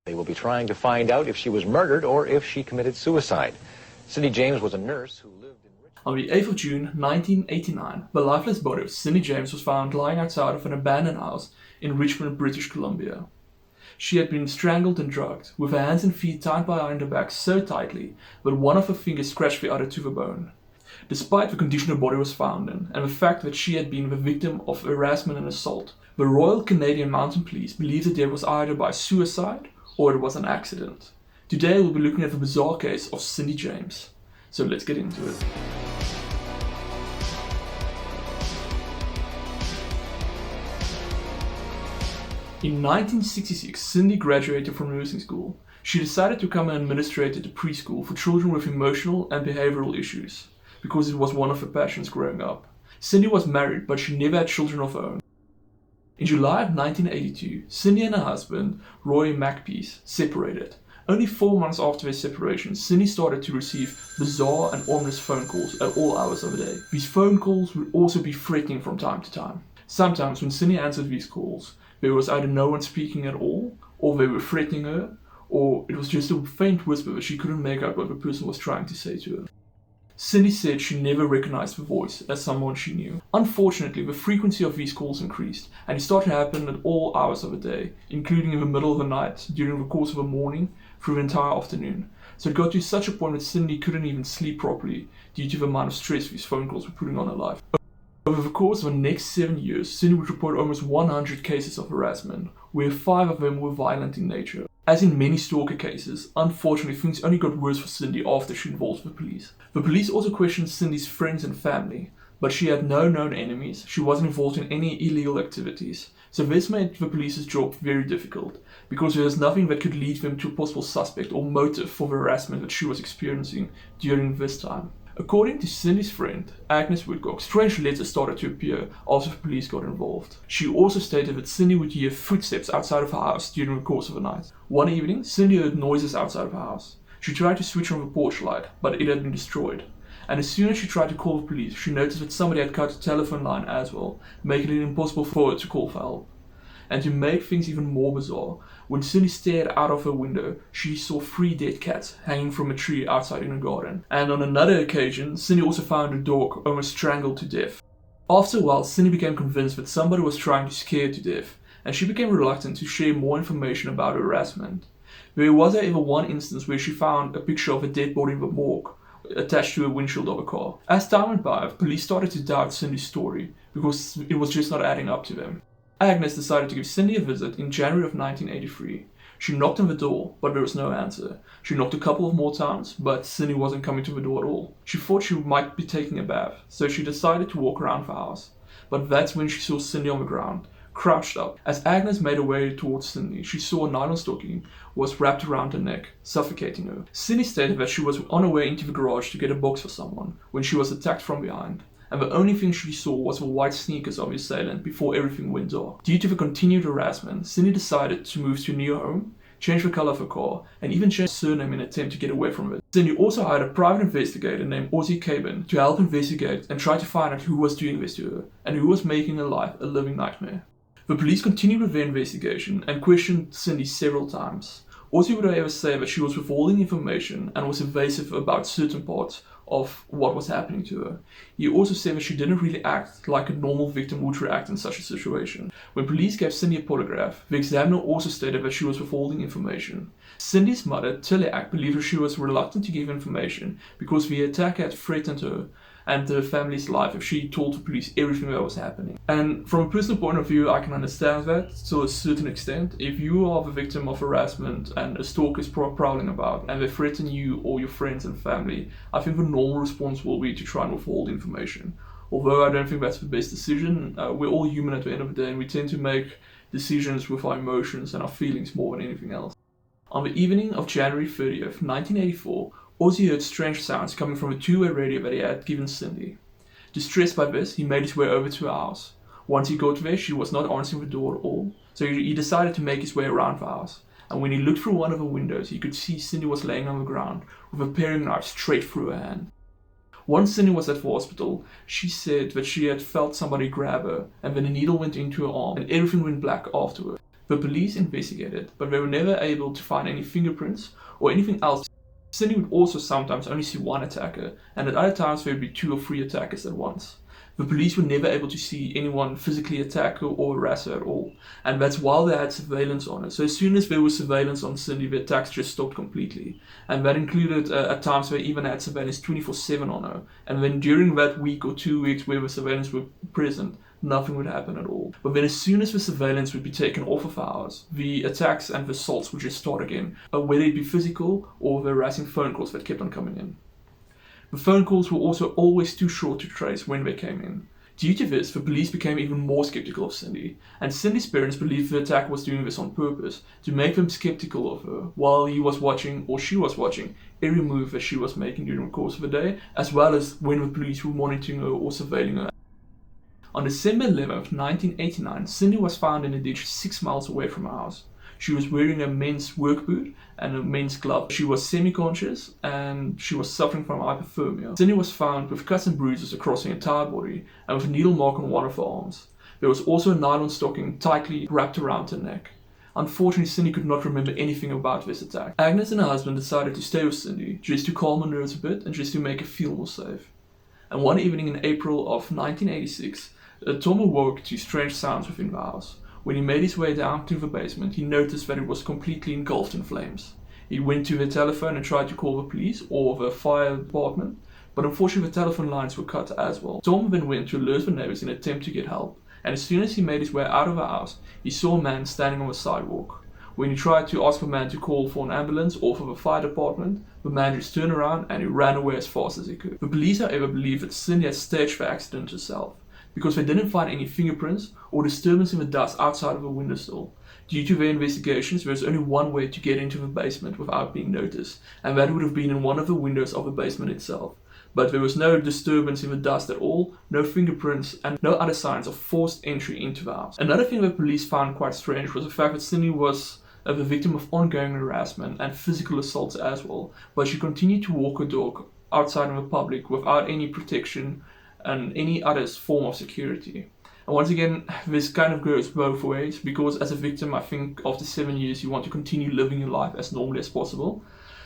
They will be trying to find out if she was murdered or if she committed suicide. Cindy James was a nurse who lived in Richmond. On the 8th of June 1989, the lifeless body of Cindy James was found lying outside of an abandoned house in Richmond, British Columbia. She had been strangled and drugged, with her hands and feet tied behind her back so tightly that one of her fingers scratched the other to the bone. Despite the condition her body was found in, and the fact that she had been the victim of harassment and assault, the Royal Canadian Mounted Police believed the death was either by suicide or it was an accident. Today we'll be looking at the bizarre case of Cindy James. So let's get into it. In 1966, Cindy graduated from nursing school. She decided to become an administrator at a preschool for children with emotional and behavioral issues, because it was one of her passions growing up. Cindy was married, but she never had children of her own. In July of 1982, Cindy and her husband, Roy Makepeace, separated. Only 4 months after their separation, Cindy started to receive bizarre and ominous phone calls at all hours of the day. These phone calls would also be threatening from time to time. Sometimes when Cindy answered these calls, there was either no one speaking at all, or they were threatening her, or it was just a faint whisper that she couldn't make out what the person was trying to say to her. Cindy said she never recognized the voice as someone she knew. Unfortunately, the frequency of these calls increased, and it started to happen at all hours of the day, including in the middle of the night, during the course of the morning, through the entire afternoon. So it got to such a point that Cindy couldn't even sleep properly due to the amount of stress these phone calls were putting on her life. Over the course of the next 7 years, Cindy would report almost 100 cases of harassment, where 5 of them were violent in nature. As in many stalker cases, unfortunately things only got worse for Cindy after she involved the police. The police also questioned Cindy's friends and family, but she had no known enemies, she wasn't involved in any illegal activities, so this made the police's job very difficult, because there was nothing that could lead them to a possible suspect or motive for the harassment that she was experiencing during this time. According to Cindy's friend, Agnes Woodcock, strange letters started to appear after the police got involved. She also stated that Cindy would hear footsteps outside of her house during the course of the night. One evening, Cindy heard noises outside of her house. She tried to switch on the porch light, but it had been destroyed. And as soon as she tried to call the police, she noticed that somebody had cut the telephone line as well, making it impossible for her to call for help. And to make things even more bizarre, when Cindy stared out of her window, she saw 3 dead cats hanging from a tree outside in a garden. And on another occasion, Cindy also found a dog almost strangled to death. After a while, Cindy became convinced that somebody was trying to scare her to death, and she became reluctant to share more information about her harassment. There was however one instance where she found a picture of a dead body in the morgue, attached to a windshield of a car. As time went by, police started to doubt Cindy's story, because it was just not adding up to them. Agnes decided to give Cindy a visit in January of 1983. She knocked on the door, but there was no answer. She knocked a couple of more times, but Cindy wasn't coming to the door at all. She thought she might be taking a bath, so she decided to walk around the house. But that's when she saw Cindy on the ground, crouched up. As Agnes made her way towards Cindy, she saw a nylon stocking was wrapped around her neck, suffocating her. Cindy stated that she was on her way into the garage to get a box for someone, when she was attacked from behind. And the only thing she saw was the white sneakers of the assailant before everything went dark. Due to the continued harassment, Cindy decided to move to a new home, change the color of her car, and even change her surname in an attempt to get away from it. Cindy also hired a private investigator named Ozzy Cabin to help investigate and try to find out who was doing this to her, and who was making her life a living nightmare. The police continued with their investigation and questioned Cindy several times. Ozzy would however say that she was withholding information and was evasive about certain parts of what was happening to her. He also said that she didn't really act like a normal victim would react in such a situation. When police gave Cindy a polygraph, the examiner also stated that she was withholding information. Cindy's mother, Tilly, believed that she was reluctant to give information because the attacker had threatened her and the family's life if she told the police everything that was happening. And from a personal point of view, I can understand that to a certain extent. If you are the victim of harassment and a stalker is prowling about and they threaten you or your friends and family, I think the normal response will be to try and withhold information. Although I don't think that's the best decision. We're all human at the end of the day, and we tend to make decisions with our emotions and our feelings more than anything else. On the evening of January 30th, 1984, Ozzy heard strange sounds coming from a two-way radio that he had given Cindy. Distressed by this, he made his way over to her house. Once he got there, she was not answering the door at all, so he decided to make his way around the house. And when he looked through one of the windows, he could see Cindy was laying on the ground with a paring knife straight through her hand. Once Cindy was at the hospital, she said that she had felt somebody grab her, and then a needle went into her arm, and everything went black afterward. The police investigated, but they were never able to find any fingerprints or anything else. Cindy would also sometimes only see one attacker, and at other times there would be 2 or 3 attackers at once. The police were never able to see anyone physically attack her or harass her at all, and that's while they had surveillance on her. So as soon as there was surveillance on Cindy, the attacks just stopped completely. And that included at times they even had surveillance 24/7 on her. And then during that week or 2 weeks where the surveillance were present, nothing would happen at all. But then as soon as the surveillance would be taken off of our house, the attacks and the assaults would just start again, whether it be physical or the harassing phone calls that kept on coming in. The phone calls were also always too short to trace when they came in. Due to this, the police became even more skeptical of Cindy, and Cindy's parents believed the attacker was doing this on purpose, to make them skeptical of her, while he was watching, or she was watching, every move that she was making during the course of the day, as well as when the police were monitoring her or surveilling her. On December 11th, 1989, Cindy was found in a ditch 6 miles away from her house. She was wearing a men's work boot and a men's glove. She was semi-conscious and she was suffering from hypothermia. Cindy was found with cuts and bruises across her entire body and with a needle mark on one of her arms. There was also a nylon stocking tightly wrapped around her neck. Unfortunately, Cindy could not remember anything about this attack. Agnes and her husband decided to stay with Cindy just to calm her nerves a bit and just to make her feel more safe. And one evening in April of 1986, Tom awoke to strange sounds within the house. When he made his way down to the basement, he noticed that it was completely engulfed in flames. He went to the telephone and tried to call the police or the fire department, but unfortunately the telephone lines were cut as well. Tom then went to alert the neighbors in an attempt to get help, and as soon as he made his way out of the house, he saw a man standing on the sidewalk. When he tried to ask the man to call for an ambulance or for the fire department, the man just turned around and he ran away as fast as he could. The police, however, believe that Cindy had staged the accident herself, because they didn't find any fingerprints or disturbance in the dust outside of the windowsill. Due to their investigations, there was only one way to get into the basement without being noticed, and that would have been in one of the windows of the basement itself. But there was no disturbance in the dust at all, no fingerprints, and no other signs of forced entry into the house. Another thing that police found quite strange was the fact that Cindy was the victim of ongoing harassment and physical assaults as well, but she continued to walk her dog outside in the public without any protection and any other form of security. And once again, this kind of goes both ways, because as a victim, I think after 7 years you want to continue living your life as normally as possible.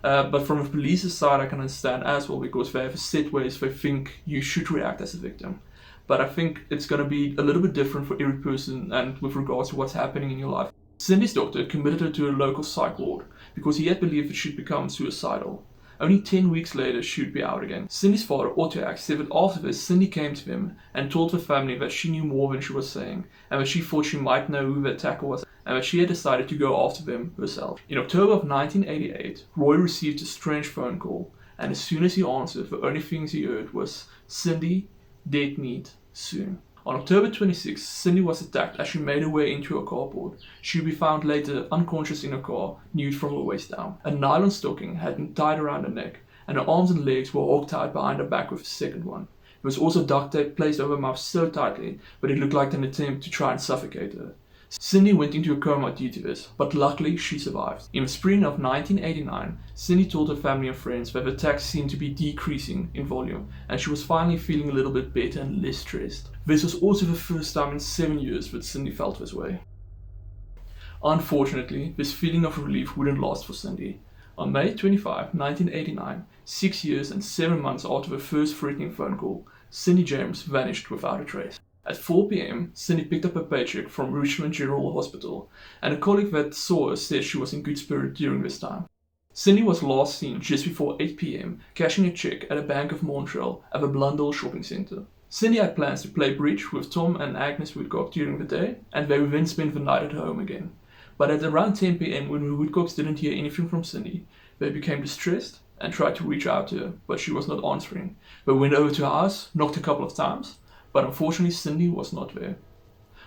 But from the police's side, I can understand as well, because they have set ways they think you should react as a victim. But I think it's going to be a little bit different for every person and with regards to what's happening in your life. Cindy's doctor committed her to a local psych ward because he had believed that she'd become suicidal. Only 10 weeks later, she would be out again. Cindy's father, Otto, said that after this, Cindy came to him and told the family that she knew more than she was saying, and that she thought she might know who the attacker was, and that she had decided to go after them herself. In October of 1988, Roy received a strange phone call, and as soon as he answered, the only things he heard was, "Cindy, dead meat, soon." On October 26, Cindy was attacked as she made her way into a carport. She would be found later unconscious in her car, nude from her waist down. A nylon stocking had been tied around her neck, and her arms and legs were hog-tied behind her back with a second one. There was also duct tape placed over her mouth so tightly that it looked like an attempt to try and suffocate her. Cindy went into a coma due to this, but luckily she survived. In the spring of 1989, Cindy told her family and friends that the attacks seemed to be decreasing in volume, and she was finally feeling a little bit better and less stressed. This was also the first time in 7 years that Cindy felt this way. Unfortunately, this feeling of relief wouldn't last for Cindy. On May 25, 1989, 6 years and 7 months after the first threatening phone call, Cindy James vanished without a trace. At 4 p.m., Cindy picked up a paycheck from Richmond General Hospital, and a colleague that saw her said she was in good spirit during this time. Cindy was last seen just before 8 p.m. cashing a check at a Bank of Montreal at the Blundell shopping centre. Cindy had plans to play bridge with Tom and Agnes Woodcock during the day, and they would then spend the night at home again. But at around 10 p.m, when the Woodcocks didn't hear anything from Cindy, they became distressed and tried to reach out to her, but she was not answering. They went over to her house, knocked a couple of times, but unfortunately Cindy was not there.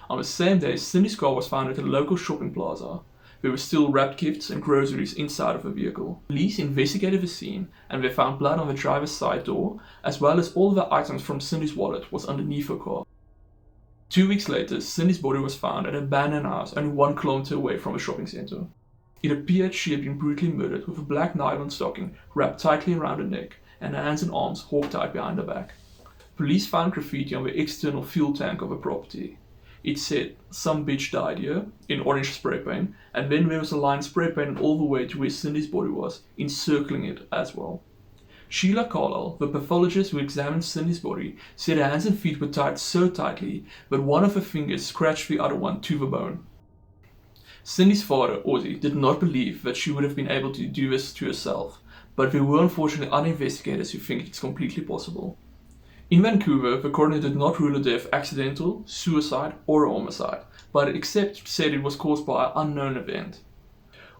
On the same day, Cindy's car was found at a local shopping plaza. There were still wrapped gifts and groceries inside of the vehicle. Police investigated the scene, and they found blood on the driver's side door, as well as all the items from Cindy's wallet was underneath her car. 2 weeks later, Cindy's body was found at an abandoned house only 1 kilometer away from a shopping center. It appeared she had been brutally murdered with a black nylon stocking wrapped tightly around her neck and her hands and arms hog-tied behind her back. Police found graffiti on the external fuel tank of her property. It said, "Some bitch died here," in orange spray paint, and then there was a line spray painted all the way to where Cindy's body was, encircling it as well. Sheila Carlisle, the pathologist who examined Cindy's body, said her hands and feet were tied so tightly that one of her fingers scratched the other one to the bone. Cindy's father, Ozzy, did not believe that she would have been able to do this to herself, but there were unfortunately other investigators who think it's completely possible. In Vancouver, the coroner did not rule a death accidental, suicide, or a homicide, but except said it was caused by an unknown event.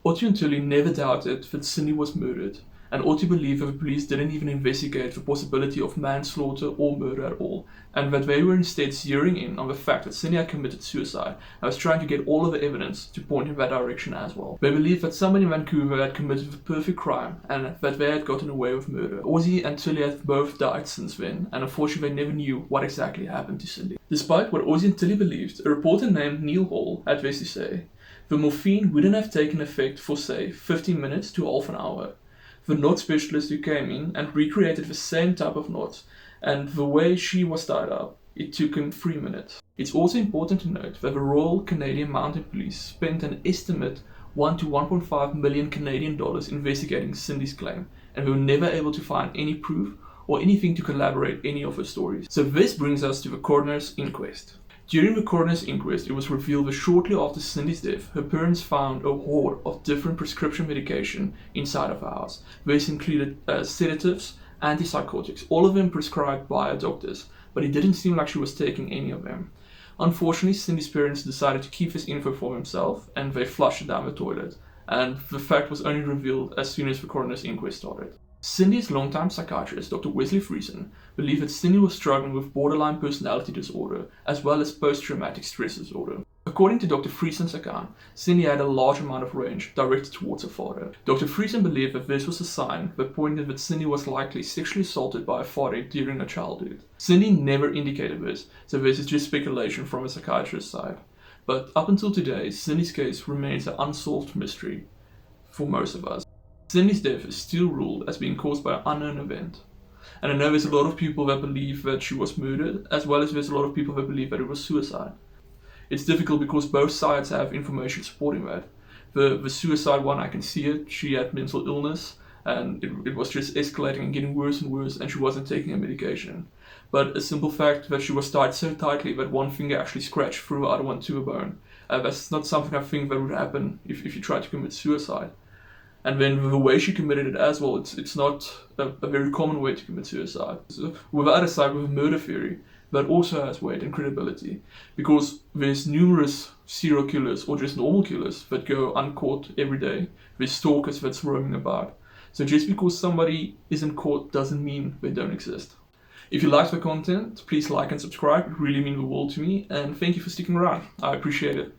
Otto and Tilly never doubted that Cindy was murdered, and Otto believed that the police didn't even investigate the possibility of manslaughter or murder at all, and that they were instead zeroing in on the fact that Cindy had committed suicide and was trying to get all of the evidence to point in that direction as well. They believed that someone in Vancouver had committed the perfect crime and that they had gotten away with murder. Ozzy and Tilly had both died since then, and unfortunately they never knew what exactly happened to Cindy. Despite what Ozzy and Tilly believed, a reporter named Neil Hall had this to say: "The morphine wouldn't have taken effect for, say, 15 minutes to half an hour. The knot specialist who came in and recreated the same type of knot, and the way she was tied up, it took him 3 minutes." It's also important to note that the Royal Canadian Mounted Police spent an estimate 1 to 1.5 million Canadian dollars investigating Cindy's claim, and they were never able to find any proof or anything to corroborate any of her stories. So this brings us to the coroner's inquest. During the coroner's inquest, it was revealed that shortly after Cindy's death, her parents found a hoard of different prescription medication inside of her house. This included sedatives, antipsychotics, all of them prescribed by her doctors, but it didn't seem like she was taking any of them. Unfortunately, Cindy's parents decided to keep this info for themselves, and they flushed it down the toilet, and the fact was only revealed as soon as the coroner's inquest started. Cindy's longtime psychiatrist, Dr. Wesley Friesen, believed that Cindy was struggling with borderline personality disorder as well as post-traumatic stress disorder. According to Dr. Friesen's account, Cindy had a large amount of rage directed towards her father. Dr. Friesen believed that this was a sign that pointed that Cindy was likely sexually assaulted by her father during her childhood. Cindy never indicated this, so this is just speculation from a psychiatrist's side. But up until today, Cindy's case remains an unsolved mystery for most of us. Cindy's death is still ruled as being caused by an unknown event. And I know there's a lot of people that believe that she was murdered, as well as there's a lot of people that believe that it was suicide. It's difficult because both sides have information supporting that. The suicide one, I can see it. She had mental illness, and it was just escalating and getting worse and worse, and she wasn't taking her medication. But a simple fact that she was tied so tightly that one finger actually scratched through the other one to a bone. That's not something I think that would happen if you tried to commit suicide. And then the way she committed it as well, it's not a very common way to commit suicide. So with the other side, with a murder theory, that also has weight and credibility, because there's numerous serial killers or just normal killers that go uncaught every day. There's stalkers that's roaming about. So just because somebody isn't caught doesn't mean they don't exist. If you like the content, please like and subscribe. It really means the world to me, and thank you for sticking around. I appreciate it.